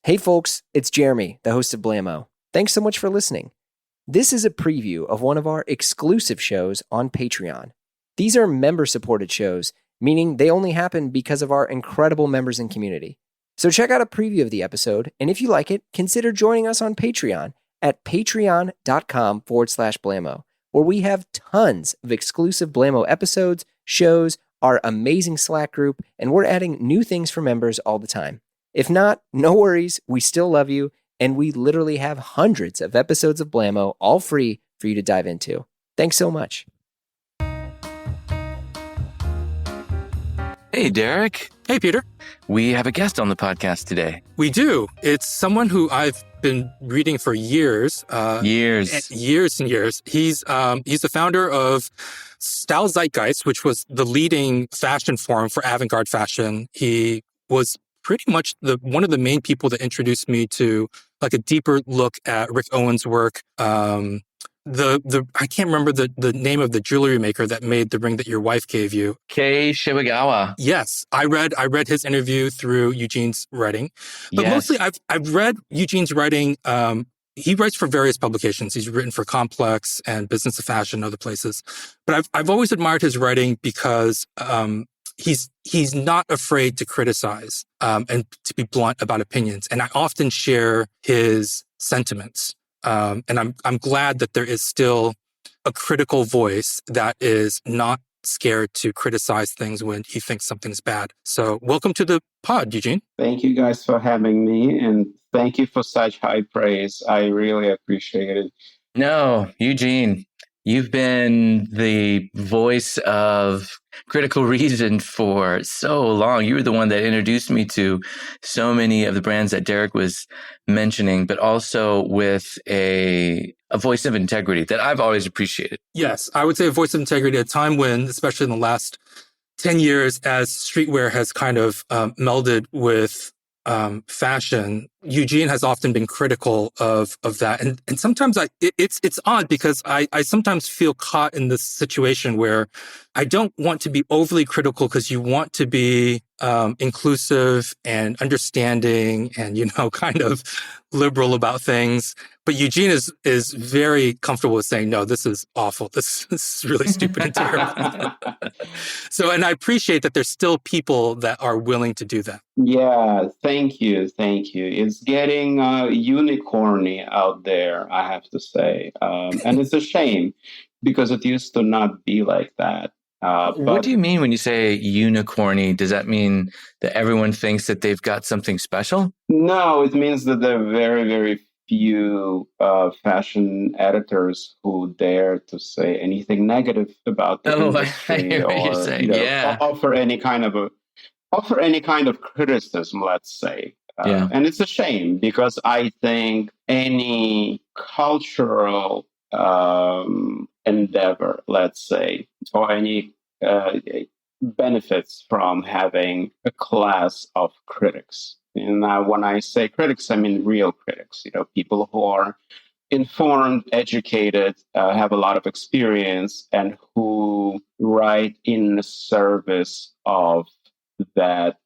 Hey folks, it's Jeremy, the host of Blammo. Thanks so much for listening. This is a preview of one of our exclusive shows on Patreon. These are member-supported shows, meaning they only happen because of our incredible members and community. So check out a preview of the episode, and if you like it, consider joining us on Patreon at patreon.com/Blammo, where we have tons of exclusive Blammo episodes, shows, our amazing Slack group, and we're adding new things for members all the time. If not, no worries, we still love you, and we literally have hundreds of episodes of Blammo all free for you to dive into. Thanks so much. Hey, Derek. Hey, Peter. We have a guest on the podcast today. We do. It's someone who I've been reading for years. Years and years. He's the founder of Style Zeitgeist, which was the leading fashion forum for avant-garde fashion. He was pretty much one of the main people that introduced me to like a deeper look at Rick Owens' work. I can't remember the name of the jewelry maker that made the ring that your wife gave you. Kei Shibugawa. Yes, I read his interview through Eugene's writing, but Yes. mostly I've read Eugene's writing. He writes for various publications. He's written for Complex and Business of Fashion, other places. But I've always admired his writing because he's not afraid to criticize and to be blunt about opinions. And I often share his sentiments. And I'm glad that there is still a critical voice that is not scared to criticize things when he thinks something's bad. So welcome to the pod, Eugene. Thank you guys for having me, and thank you for such high praise. I really appreciate it. No, Eugene, you've been the voice of critical reason for so long. You were the one that introduced me to so many of the brands that Derek was mentioning, but also with a voice of integrity that I've always appreciated. Yes, I would say a voice of integrity at a time when, especially in the last 10 years, as streetwear has kind of melded with fashion, Eugene has often been critical of that. And sometimes it's odd because I sometimes feel caught in this situation where I don't want to be overly critical because you want to be inclusive and understanding and, kind of liberal about things. But Eugene is very comfortable with saying, no, this is awful. This is really stupid and terrible. And I appreciate that there's still people that are willing to do that. Yeah, thank you. It's getting unicorny out there, I have to say. And it's a shame because it used to not be like that. What do you mean when you say unicorny? Does that mean that everyone thinks that they've got something special? No, it means that there are very, very few fashion editors who dare to say anything negative about the industry I hear what you're saying. offer any kind of criticism, let's say. And it's a shame because I think any cultural endeavor, let's say, or any benefits from having a class of critics. And when I say critics, I mean real critics, people who are informed, educated, have a lot of experience, and who write in the service of that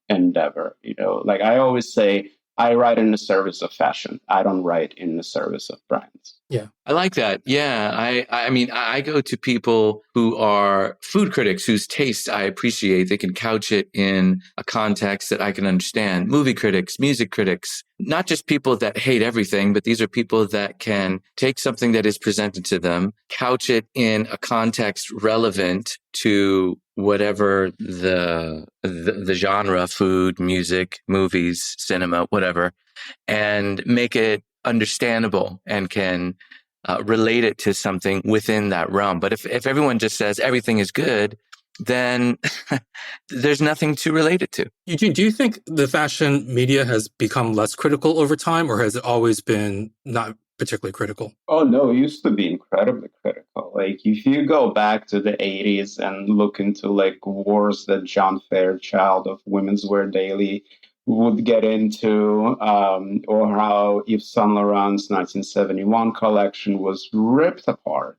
endeavor. Like I always say, I write in the service of fashion. I don't write in the service of brands. Yeah, I like that. Yeah, I mean, I go to people who are food critics whose taste I appreciate. They can couch it in a context that I can understand. Movie critics, music critics, not just people that hate everything, but these are people that can take something that is presented to them, couch it in a context relevant to whatever the genre, food, music, movies, cinema, whatever, and make it understandable and can relate it to something within that realm. But if everyone just says everything is good, then there's nothing to relate it to. Eugene, do you think the fashion media has become less critical over time, or has it always been not particularly critical? Oh, no, it used to be incredibly critical. Like, if you go back to the 80s and look into, like, wars that John Fairchild of Women's Wear Daily would get into, or how Yves Saint Laurent's 1971 collection was ripped apart.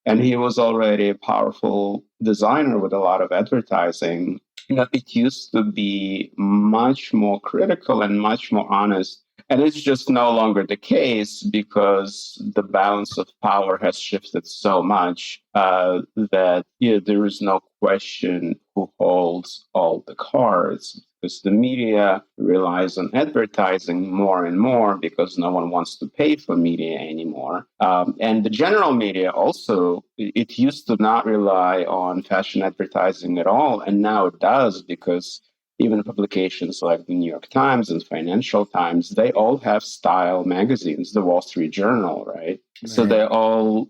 And he was already a powerful designer with a lot of advertising. it used to be much more critical and much more honest. And it's just no longer the case because the balance of power has shifted so much that there is no question who holds all the cards. Because the media relies on advertising more and more because no one wants to pay for media anymore. And the general media also, it used to not rely on fashion advertising at all. And now it does because even publications like the New York Times and Financial Times, they all have style magazines, the Wall Street Journal, right? So they all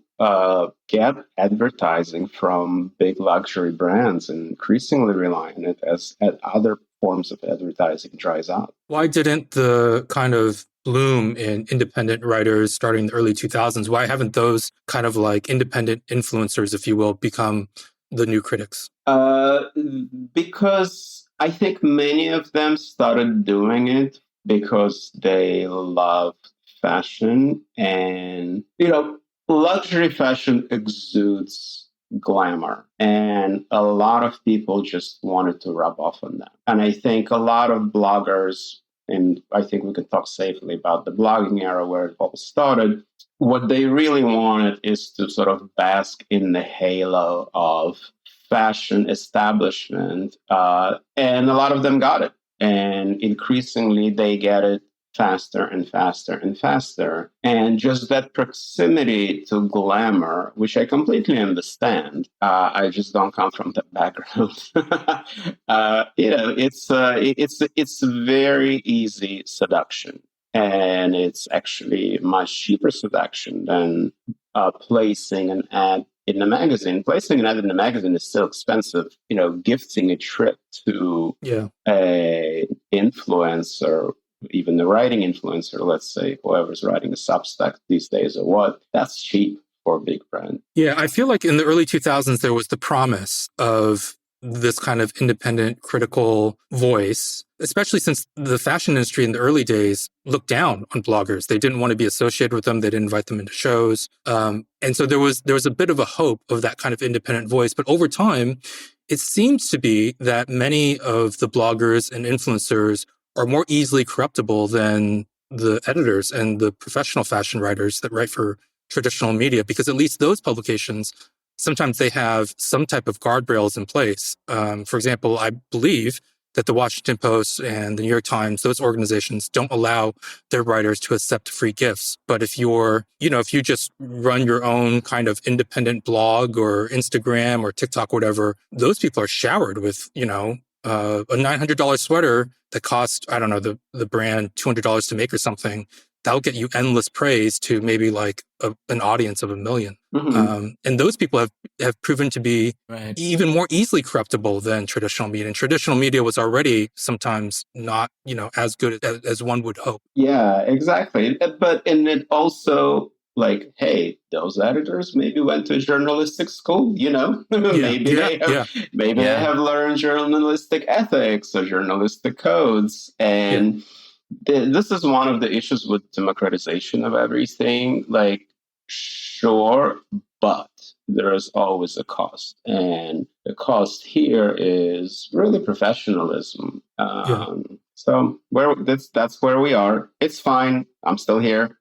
get advertising from big luxury brands and increasingly rely on it as other forms of advertising dries out. Why didn't the kind of bloom in independent writers starting in the early 2000s, why haven't those kind of like independent influencers, if you will, become the new critics? Because I think many of them started doing it because they love fashion, and luxury fashion exudes glamour, and a lot of people just wanted to rub off on that. And I think a lot of bloggers, and I think we can talk safely about the blogging era where it all started, what they really wanted is to sort of bask in the halo of fashion establishment, and a lot of them got it. And increasingly, they get it faster and faster and faster. And just that proximity to glamour, which I completely understand, I just don't come from that background. It's very easy seduction. And it's actually much cheaper seduction than placing an ad in a magazine. Placing an ad in a magazine is still expensive. Gifting a trip to a influencer, even the writing influencer, let's say, whoever's writing a Substack these days or what, that's cheap for a big brand. Yeah, I feel like in the early 2000s, there was the promise of this kind of independent, critical voice, especially since the fashion industry in the early days looked down on bloggers. They didn't want to be associated with them. They didn't invite them into shows. And so there was a bit of a hope of that kind of independent voice. But over time, it seems to be that many of the bloggers and influencers are more easily corruptible than the editors and the professional fashion writers that write for traditional media, because at least those publications, sometimes they have some type of guardrails in place. For example, I believe that the Washington Post and the New York Times, those organizations don't allow their writers to accept free gifts. But if if you just run your own kind of independent blog or Instagram or TikTok, whatever, those people are showered with, a $900 sweater that cost, I don't know, the brand $200 to make or something. That'll get you endless praise to maybe like an audience of 1 million. Mm-hmm. And those people have proven to be even more easily corruptible than traditional media. And traditional media was already sometimes not, as good as one would hope. Yeah, exactly. And it also, like, hey, those editors maybe went to journalistic school, maybe they have learned journalistic ethics or journalistic codes. And this is one of the issues with democratization of everything. Like, sure, but there is always a cost. And the cost here is really professionalism. So that's where we are. It's fine. I'm still here.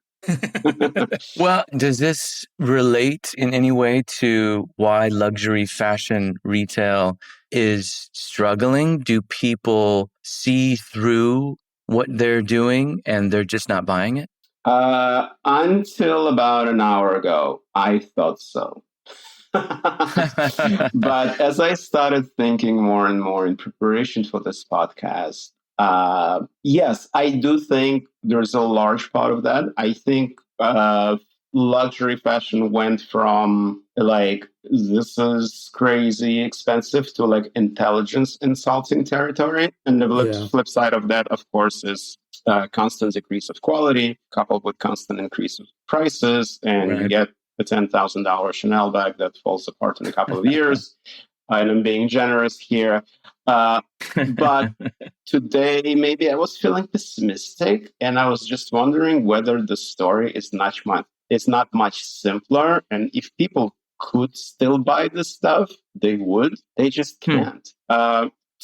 Well, does this relate in any way to why luxury fashion retail is struggling? Do people see through what they're doing and they're just not buying it? Until about an hour ago, I thought so. But as I started thinking more and more in preparation for this podcast, yes, I do think there's a large part of that. I think luxury fashion went from like, this is crazy expensive to like intelligence insulting territory. And the flip side of that, of course, is constant decrease of quality coupled with constant increase of prices. And you get a $10,000 Chanel bag that falls apart in a couple of years. And I'm being generous here. But today, maybe I was feeling pessimistic, and I was just wondering whether the story is not much simpler. And if people could still buy this stuff, they would. They just can't.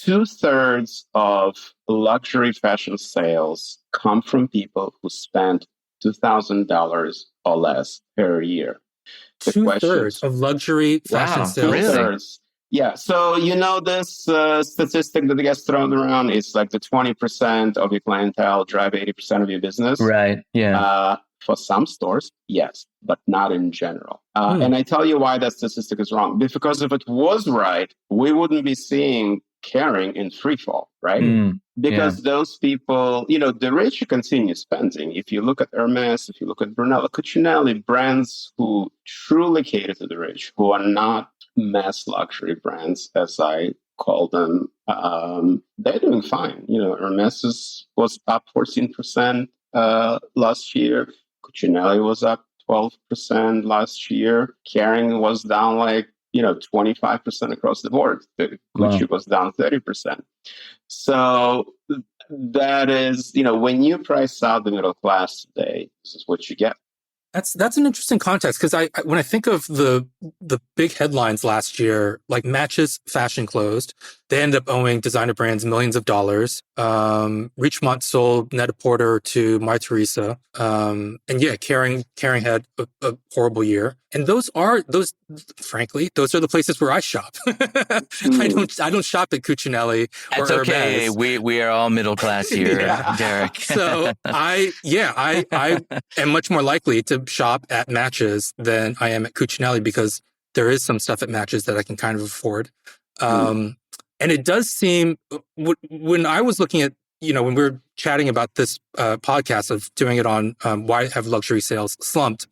2/3 of luxury fashion sales come from people who spend $2,000 or less per year. The 2/3 of luxury fashion Wow, sales. really? 2/3. Yeah. So, this statistic that gets thrown around is like the 20% of your clientele drive 80% of your business. Right. Yeah. For some stores, yes, but not in general. And I tell you why that statistic is wrong. Because if it was right, we wouldn't be seeing Kering in free fall, right? Because those people, the rich continue spending. If you look at Hermes, if you look at Brunello Cucinelli, brands who truly cater to the rich, who are not mass luxury brands, as I call them, they're doing fine. Hermes was up 14% last year. Cucinelli was up 12% last year. Kering was down 25% across the board. The Gucci was down 30%. So that is, when you price out the middle class today, this is what you get. That's an interesting context, because when I think of the big headlines last year, like Matches fashion closed, they ended up owing designer brands millions of dollars. Richemont sold Net-a-Porter to My Teresa, and Kering had a horrible year. And frankly, those are the places where I shop. I don't shop at Cucinelli or That's okay. Hermes. We are all middle class here, Derek. So I am much more likely to shop at Matches than I am at Cucinelli, because there is some stuff at Matches that I can kind of afford. And it does seem, when I was looking at, when we were chatting about this podcast of doing it on why have luxury sales slumped,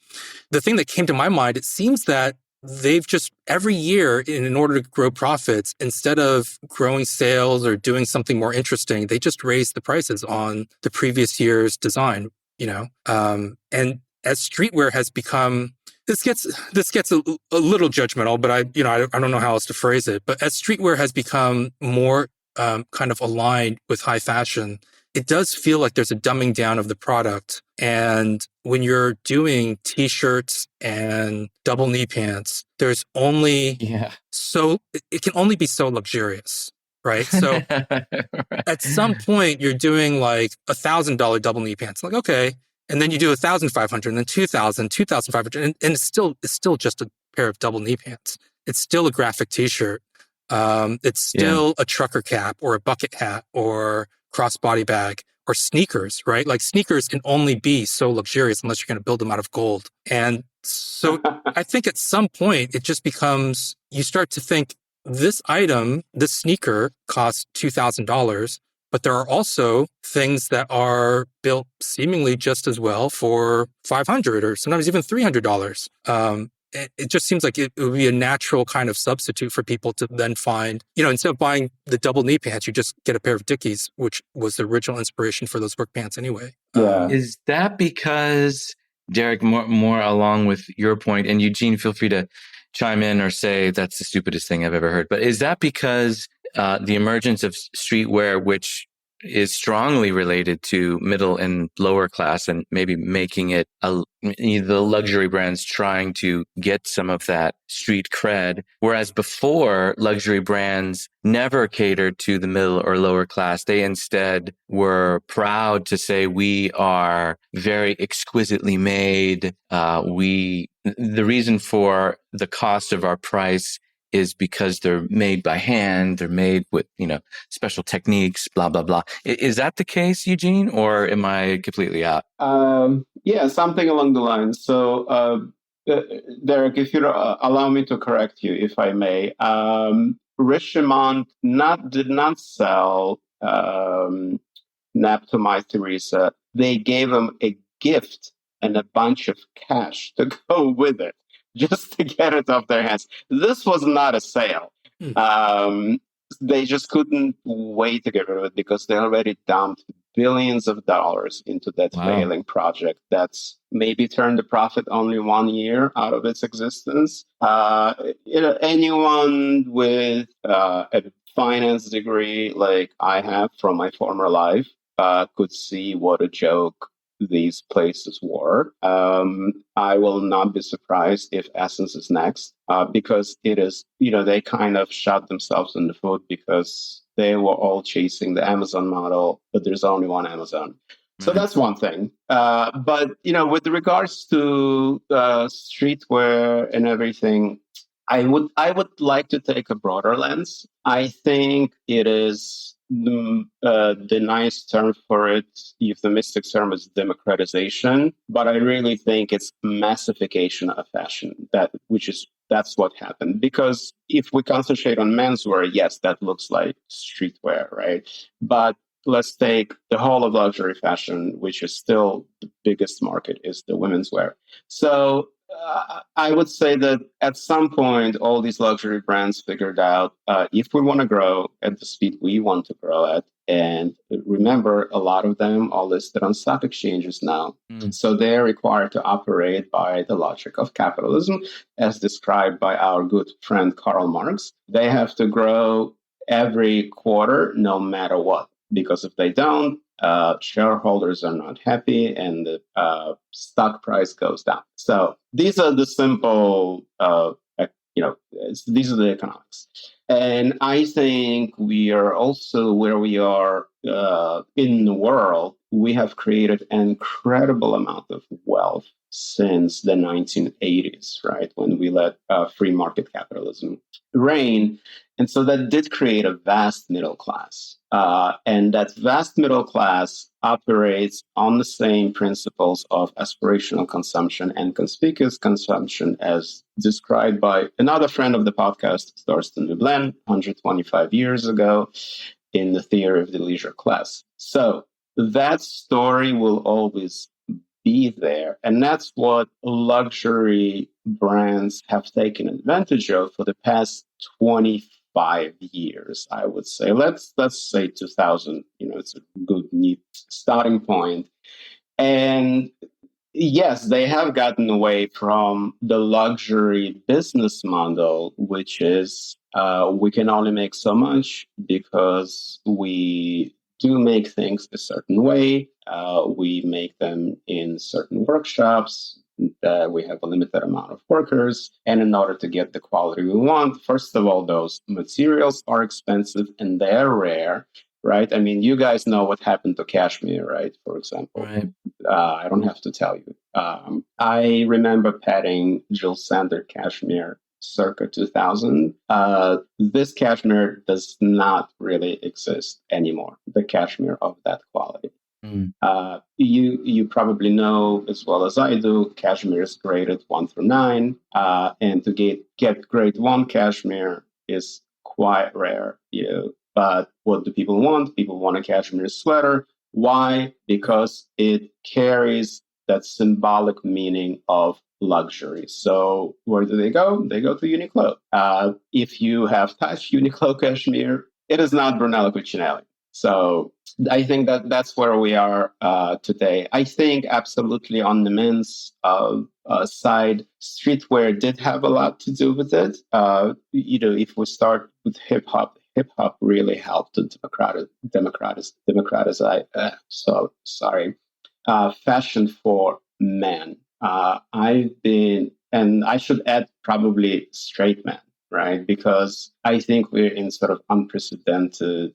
the thing that came to my mind, it seems that they've just every year, in order to grow profits, instead of growing sales or doing something more interesting, they just raise the prices on the previous year's design, and as streetwear has become, this gets a little judgmental, but I don't know how else to phrase it. But as streetwear has become more kind of aligned with high fashion, it does feel like there's a dumbing down of the product. And when you're doing t-shirts and double knee pants, there's only it can only be so luxurious, right? So at some point you're doing like $1,000 double knee pants. Like, okay. And then you do 1,500 and then 2,000, 2,500. And it's still just a pair of double knee pants. It's still a graphic t-shirt. It's still a trucker cap or a bucket hat or crossbody bag or sneakers, right? Like, sneakers can only be so luxurious unless you're going to build them out of gold. And so I think at some point it just becomes, you start to think, this sneaker costs $2,000, but there are also things that are built seemingly just as well for $500 or sometimes even $300. It just seems like it would be a natural kind of substitute for people to then find, instead of buying the double knee pants, you just get a pair of Dickies, which was the original inspiration for those work pants anyway. Is that because, Derek, more along with your point, and Eugene, feel free to chime in or say that's the stupidest thing I've ever heard, but is that because the emergence of streetwear, which is strongly related to middle and lower class, and maybe making it the luxury brands trying to get some of that street cred, whereas before luxury brands never catered to the middle or lower class. They instead were proud to say, we are very exquisitely made. The reason for the cost of our price is because they're made by hand, they're made with, special techniques, blah, blah, blah. Is that the case, Eugene, or am I completely out? Something along the lines. So, Derek, if you allow me to correct you, if I may, Richemont did not sell Nap to My Teresa. They gave them a gift and a bunch of cash to go with it, just to get it off their hands. This was not a sale. They just couldn't wait to get rid of it because they already dumped billions of dollars into that failing project that's maybe turned a profit only 1 year out of its existence. Anyone with a finance degree like I have from my former life could see what a joke these places were. I will not be surprised if Essence is next, because it is, they kind of shot themselves in the foot because they were all chasing the Amazon model, but there's only one Amazon. So that's one thing. But, with regards to streetwear and everything, I would like to take a broader lens. I think it is the nice term for it, euphemistic term is democratization, but I really think it's massification of fashion. That's what happened. Because if we concentrate on menswear, yes, that looks like streetwear, right? But let's take the whole of luxury fashion, which is still the biggest market, is the women's wear. So I would say that at some point, all these luxury brands figured out if we want to grow at the speed we want to grow at. And remember, a lot of them are listed on stock exchanges now. So they're required to operate by the logic of capitalism, as described by our good friend Karl Marx. They have to grow every quarter, no matter what. Because if they don't, shareholders are not happy and the stock price goes down. So these are the simple, these are the economics. And I think we are also where we are in the world. We have created an incredible amount of wealth since the 1980s, right? When we let free market capitalism reign. And so that did create a vast middle class. And that vast middle class operates on the same principles of aspirational consumption and conspicuous consumption as described by another friend of the podcast, Thorsten Veblen, 125 years ago in The Theory of the Leisure Class. So that story will always be there. And that's what luxury brands have taken advantage of for the past 25 years, I would say. Let's say 2000, it's a good, neat starting point. And yes, they have gotten away from the luxury business model, which is we can only make so much because we do make things a certain way. We make them in certain workshops. We have a limited amount of workers. And in order to get the quality we want, first of all, those materials are expensive and they're rare, right? I mean, you guys know what happened to cashmere, right? For example. Right. I don't have to tell you. I remember patting Jill Sander cashmere circa 2000. This cashmere does not really exist anymore, the cashmere of that quality. You probably know as well as I do, cashmere is graded 1 through 9. And to get grade 1 cashmere is quite rare. But what do people want? People want a cashmere sweater. Why? Because it carries that symbolic meaning of luxury. So where do they go? They go to Uniqlo. If you have touched Uniqlo cashmere, it is not Brunello Cucinelli. So I think that's where we are today. I think absolutely on the men's side, streetwear did have a lot to do with it. If we start with hip hop really helped to democratize fashion for men. I've been, and I should add probably straight men, right? Because I think we're in sort of unprecedented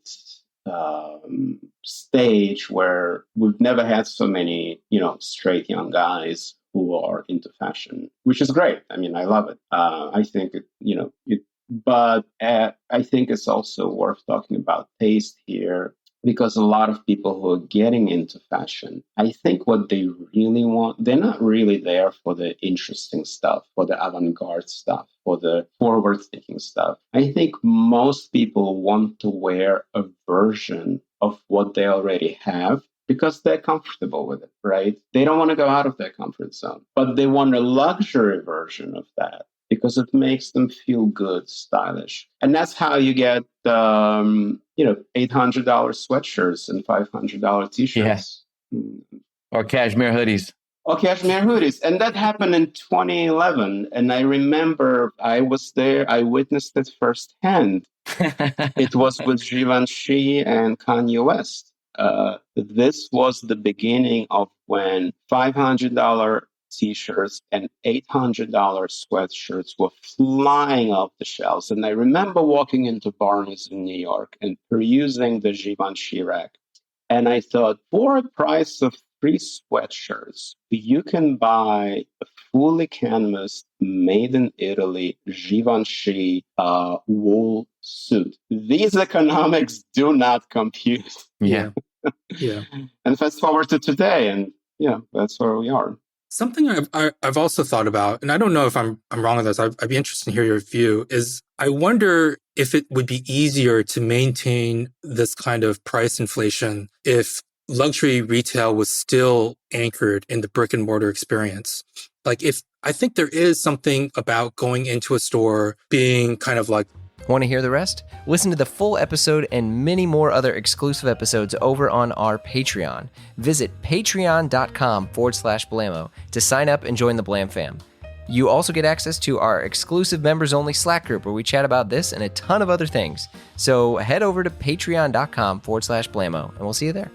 stage where we've never had so many, straight young guys who are into fashion, which is great. I mean, I love it. I think but I think it's also worth talking about taste here, because a lot of people who are getting into fashion, I think what they really want, they're not really there for the interesting stuff, for the avant-garde stuff, for the forward-thinking stuff. I think most people want to wear a version of what they already have because they're comfortable with it, right? They don't want to go out of their comfort zone, but they want a luxury version of that, because it makes them feel good, stylish. And that's how you get, $800 sweatshirts and $500 t-shirts. Yeah. Or cashmere hoodies. And that happened in 2011. And I remember I was there. I witnessed it firsthand. It was with Givenchy and Kanye West. This was the beginning of when $500 t-shirts and $800 sweatshirts were flying off the shelves. And I remember walking into Barnes in New York and perusing the Givenchy rack. And I thought, for a price of 3 sweatshirts, you can buy a fully canvased, made in Italy, Givenchy wool suit. These economics do not compute. Yeah. Yeah. And fast forward to today, and that's where we are. Something I've also thought about, and I don't know if I'm wrong on this, I'd be interested to hear your view, is I wonder if it would be easier to maintain this kind of price inflation if luxury retail was still anchored in the brick and mortar experience. Like, if I think there is something about going into a store being kind of like, Want to hear the rest? Listen to the full episode and many more other exclusive episodes over on our Patreon. Visit patreon.com/Blammo to sign up and join the Blam fam. You also get access to our exclusive members-only Slack group where we chat about this and a ton of other things. So head over to patreon.com/Blammo and we'll see you there.